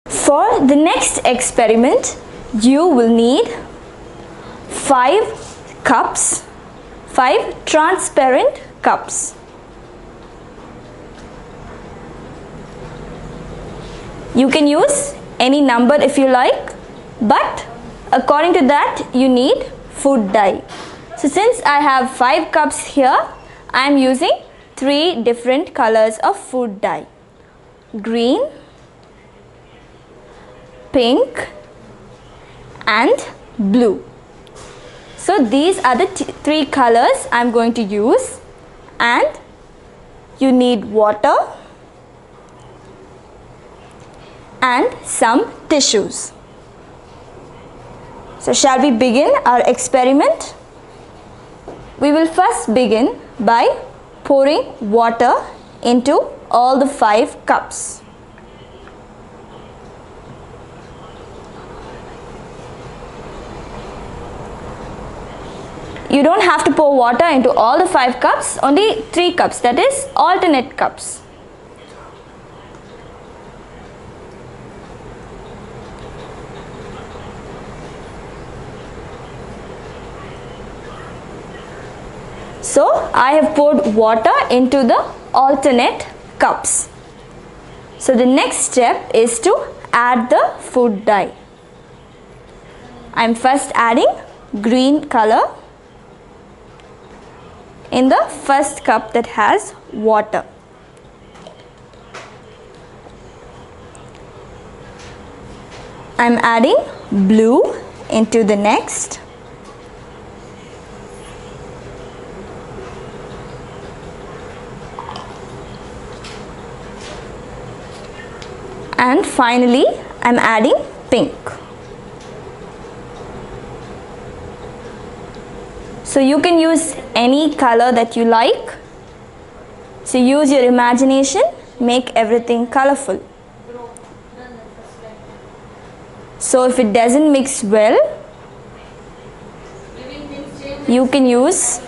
For the next experiment, you will need 5 cups, 5 transparent cups. You can use any number if you like, but according to that you need food dye. So since I have 5 cups here, I am using 3 different colors of food dye: green, pink and blue. So these are the 3 colors I am going to use, and you need water and some tissues. So shall we begin our experiment? We will first begin by pouring water into all the 5 cups. You don't have to pour water into all the 5 cups, only 3 cups, that is alternate cups. So I have poured water into the alternate cups. So the next step is to add the food dye. I am first adding green color in the first cup that has water. I am adding blue into the next. And finally, I am adding pink. So you can use any color that you like. So use your imagination, make everything colorful. So if it doesn't mix well, you can use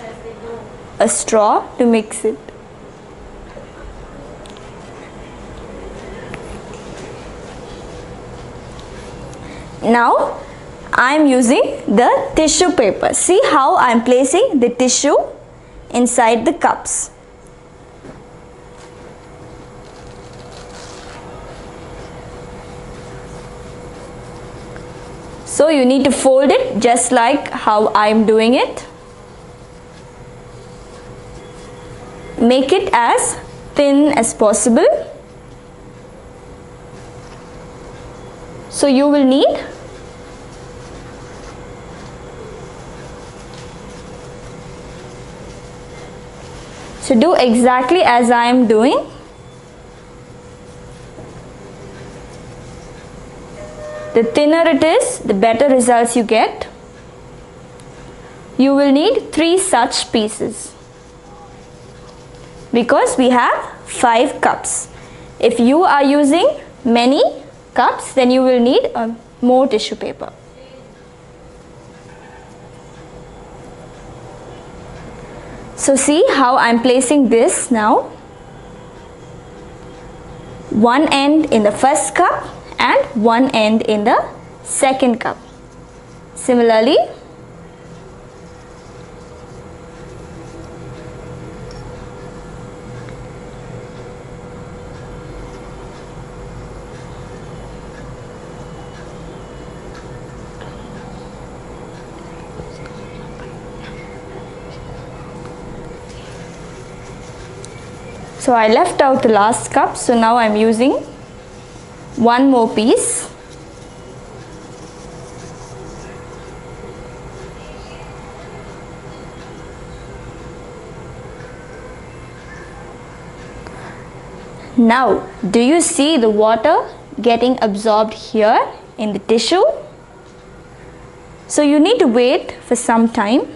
a straw to mix it. Now I am using the tissue paper. See how I am placing the tissue inside the cups. So you need to fold it just like how I am doing it. Make it as thin as possible. So you will need to do exactly as I am doing. The thinner it is, the better results you get. You will need 3 such pieces because we have 5 cups. If you are using many cups, then you will need more tissue paper. So see how I am placing this now. One end in the first cup and one end in the second cup. Similarly, so I left out the last cup, so now I am using one more piece. Now, do you see the water getting absorbed here in the tissue? So you need to wait for some time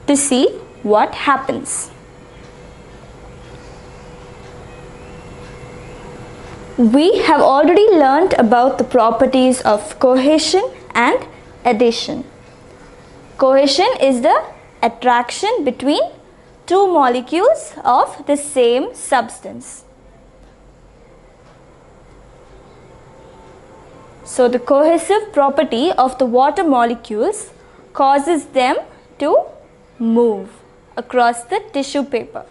to see what happens. We have already learnt about the properties of cohesion and adhesion. Cohesion is the attraction between two molecules of the same substance. So the cohesive property of the water molecules causes them to move across the tissue paper.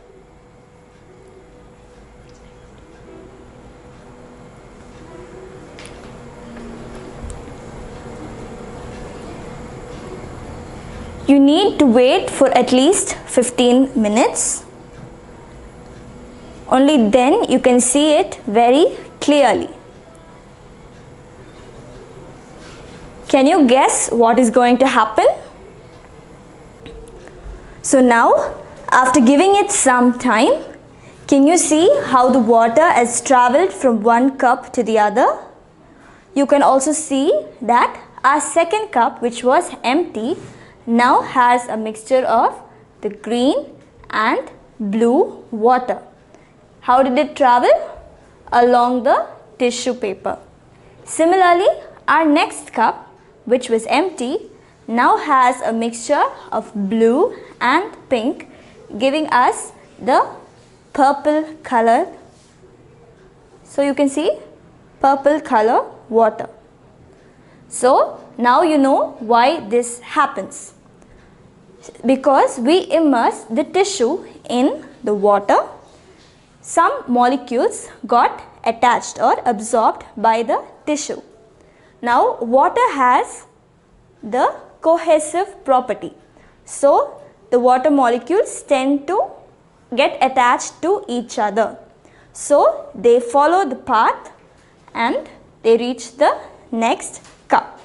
You need to wait for at least 15 minutes. Only then you can see it very clearly. Can you guess what is going to happen? So now, after giving it some time, can you see how the water has traveled from one cup to the other? You can also see that our second cup, which was empty, now has a mixture of the green and blue water. How did it travel? Along the tissue paper. Similarly, our next cup, which was empty, now has a mixture of blue and pink, giving us the purple color. So you can see purple color water. So now you know why this happens. Because we immerse the tissue in the water, some molecules got attached or absorbed by the tissue. Now water has the cohesive property. So the water molecules tend to get attached to each other. So they follow the path and they reach the next cup.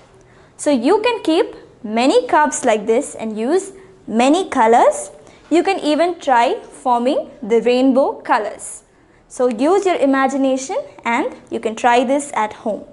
So you can keep many cups like this and use many colors. You can even try forming the rainbow colors. So use your imagination and you can try this at home.